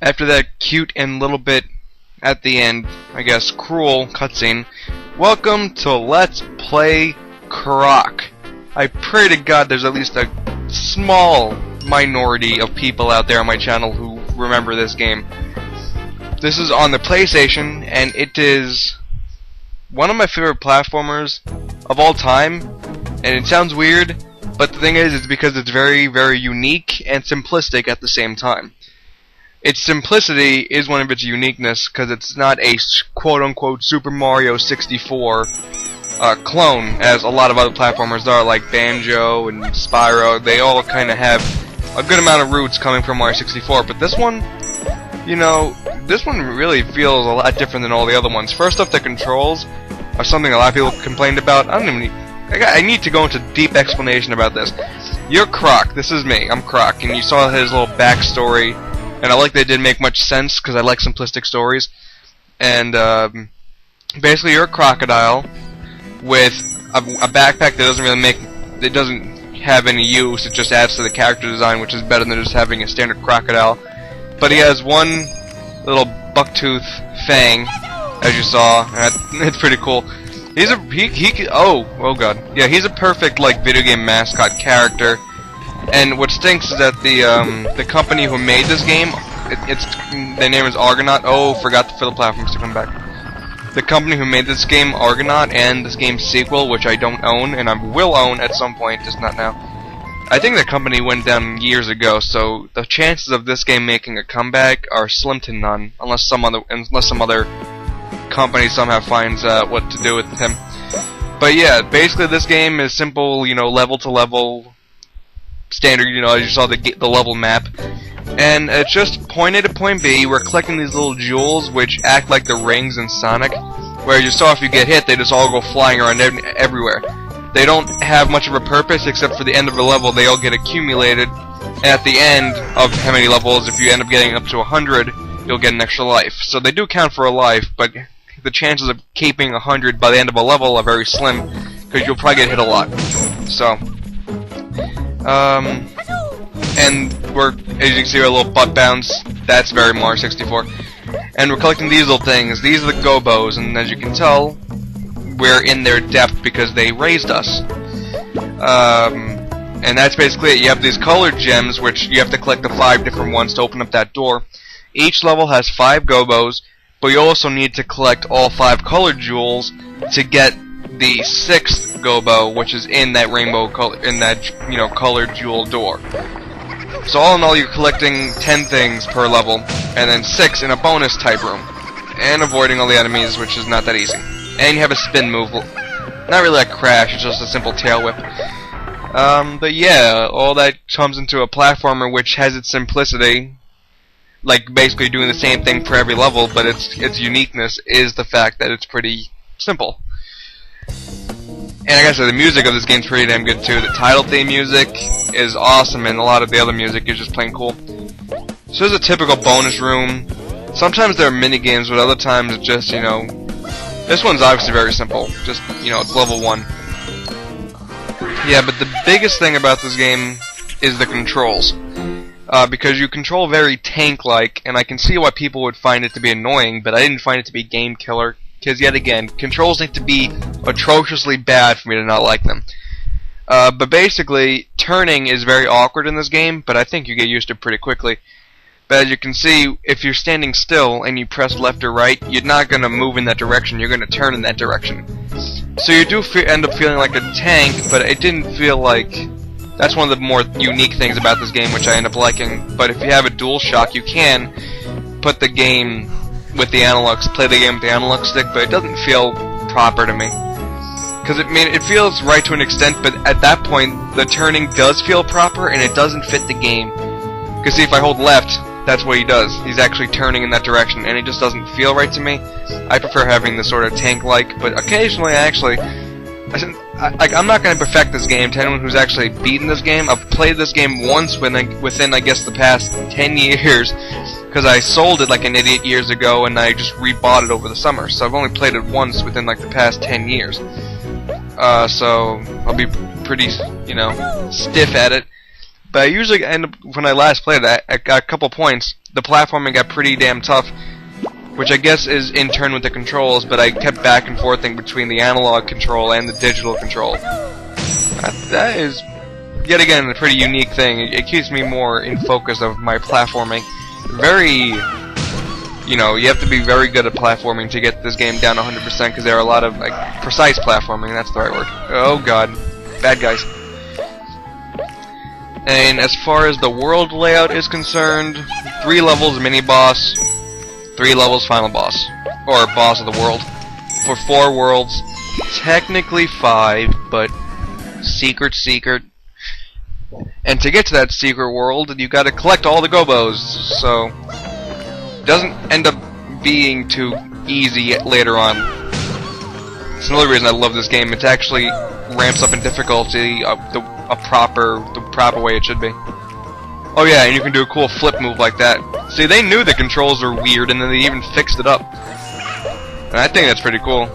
After that cute and little bit at the end, I guess, cruel cutscene, welcome to Let's Play Croc. I pray to God there's at least a small minority of people out there on my channel who remember this game. This is on the PlayStation, and it is one of my favorite platformers of all time. And it sounds weird, but the thing is, it's because it's very, very unique and simplistic at the same time. Its simplicity is one of its uniqueness, because it's not a quote-unquote Super Mario 64 clone, as a lot of other platformers are, like Banjo and Spyro. They all kind of have a good amount of roots coming from Mario 64, but this one, you know, this one really feels a lot different than all the other ones. First off, the controls are something a lot of people complained about. I need to go into deep explanation about this. You're Croc. This is me. I'm Croc, and you saw his little backstory. And I like they didn't make much sense because I like simplistic stories. And basically, you're a crocodile with a backpack that doesn't have any use. It just adds to the character design, which is better than just having a standard crocodile. But he has one little bucktooth fang, as you saw. And it's pretty cool. He's oh god, yeah, he's a perfect like video game mascot character. And what stinks is that the company who made this game, their name is Argonaut. Oh, forgot for the platforms to come back. The company who made this game, Argonaut, and this game's sequel, which I don't own, and I will own at some point, just not now. I think the company went down years ago, so the chances of this game making a comeback are slim to none, unless some other company somehow finds what to do with him. But yeah, basically this game is simple, you know, level to level. Standard, you know, as you saw the level map, and it's just point A to point B. We're collecting these little jewels which act like the rings in Sonic, where you saw if you get hit, they just all go flying around everywhere. They don't have much of a purpose except for the end of the level. They all get accumulated, and at the end of how many levels, if you end up getting up to 100, you'll get an extra life. So they do count for a life, but the chances of keeping 100 by the end of a level are very slim, because you'll probably get hit a lot. So and we're, as you can see, our little butt bounce, that's very Mario 64. And we're collecting these little things. These are the gobos, and as you can tell, we're in their depth because they raised us. And that's basically it. You have these colored gems, which you have to collect the 5 different ones to open up that door. Each level has 5 gobos, but you also need to collect all 5 colored jewels to get the 6th gobo, which is in that rainbow color, in that, you know, colored jewel door. So all in all, you're collecting 10 things per level, and then 6 in a bonus type room, and avoiding all the enemies, which is not that easy. And you have a spin move, not really a crash, it's just a simple tail whip. But yeah, all that comes into a platformer which has its simplicity, like basically doing the same thing for every level, but its uniqueness is the fact that it's pretty simple. And like I said, the music of this game's pretty damn good too. The title theme music is awesome, and a lot of the other music is just plain cool. So there's a typical bonus room. Sometimes there are mini games, but other times it's just, you know, this one's obviously very simple. Just, you know, it's level 1. Yeah, but the biggest thing about this game is the controls. Because you control very tank-like, and I can see why people would find it to be annoying, but I didn't find it to be game killer. Because yet again, controls need to be atrociously bad for me to not like them. But basically, turning is very awkward in this game, but I think you get used to it pretty quickly. But as you can see, if you're standing still and you press left or right, you're not going to move in that direction, you're going to turn in that direction. So you do end up feeling like a tank, but it didn't feel like... That's one of the more unique things about this game, which I end up liking. But if you have a DualShock, you can put the game with the analogs, play the game with the analog stick, but it doesn't feel proper to me. Because it feels right to an extent, but at that point, the turning does feel proper, and it doesn't fit the game. Because see, if I hold left, that's what he does. He's actually turning in that direction, and it just doesn't feel right to me. I prefer having this sort of tank-like, but occasionally, I'm not going to perfect this game. To anyone who's actually beaten this game, I've played this game once within I guess, the past 10 years, because I sold it like an idiot years ago, and I just rebought it over the summer. So I've only played it once within like the past 10 years. So I'll be pretty, you know, stiff at it. But I usually end up, when I last played it, I got a couple points. The platforming got pretty damn tough, which I guess is in turn with the controls, but I kept back and forthing between the analog control and the digital control. That is, yet again, a pretty unique thing. It keeps me more in focus of my platforming. Very, you know, you have to be very good at platforming to get this game down 100%, because there are a lot of, like, precise platforming, that's the right word. Oh god, bad guys. And as far as the world layout is concerned, 3 levels mini-boss, 3 levels final boss, or boss of the world, for 4 worlds, technically 5, but secret. And to get to that secret world, you gotta collect all the gobos, so it doesn't end up being too easy later on. It's another reason I love this game. It actually ramps up in difficulty the proper way it should be. Oh yeah, and you can do a cool flip move like that. See, they knew the controls were weird, and then they even fixed it up. And I think that's pretty cool.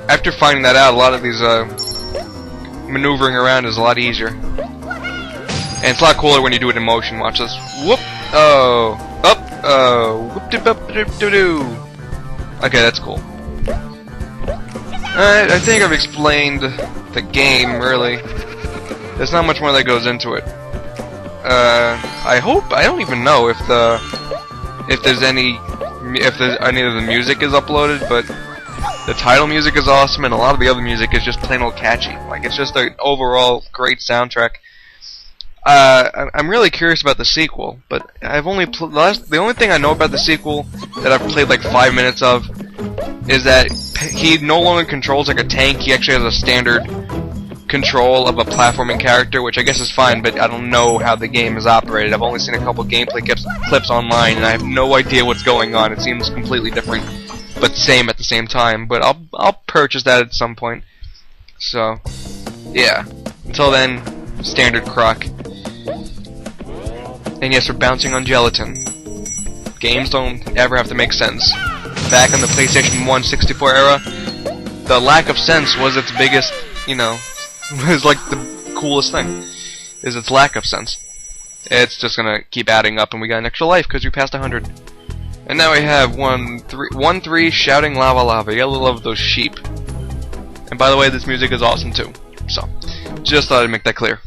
After finding that out, a lot of these maneuvering around is a lot easier. And it's a lot cooler when you do it in motion. Watch this. Whoop! Oh! Up! Oh! Whoop-de-bup-de-doo-doo! Okay, that's cool. I think I've explained the game, really. There's not much more that goes into it. I don't even know if any of the music is uploaded, but the title music is awesome, and a lot of the other music is just plain old catchy. Like, it's just an overall great soundtrack. I'm really curious about the sequel, but I've only the only thing I know about the sequel that I've played like 5 minutes of is that he no longer controls like a tank. He actually has a standard control of a platforming character, which I guess is fine, but I don't know how the game is operated. I've only seen a couple gameplay clips online, and I have no idea what's going on. It seems completely different, but same at the same time. But I'll purchase that at some point. So, yeah. Until then, standard Croc. And yes, we're bouncing on gelatin. Games don't ever have to make sense. Back in the PlayStation 1 64 era, the lack of sense was its biggest, you know, was like the coolest thing, is its lack of sense. It's just gonna keep adding up, and we got an extra life because we passed 100. And now we have 1-3 shouting lava lava. You gotta love those sheep. And by the way, this music is awesome too. So, just thought I'd make that clear.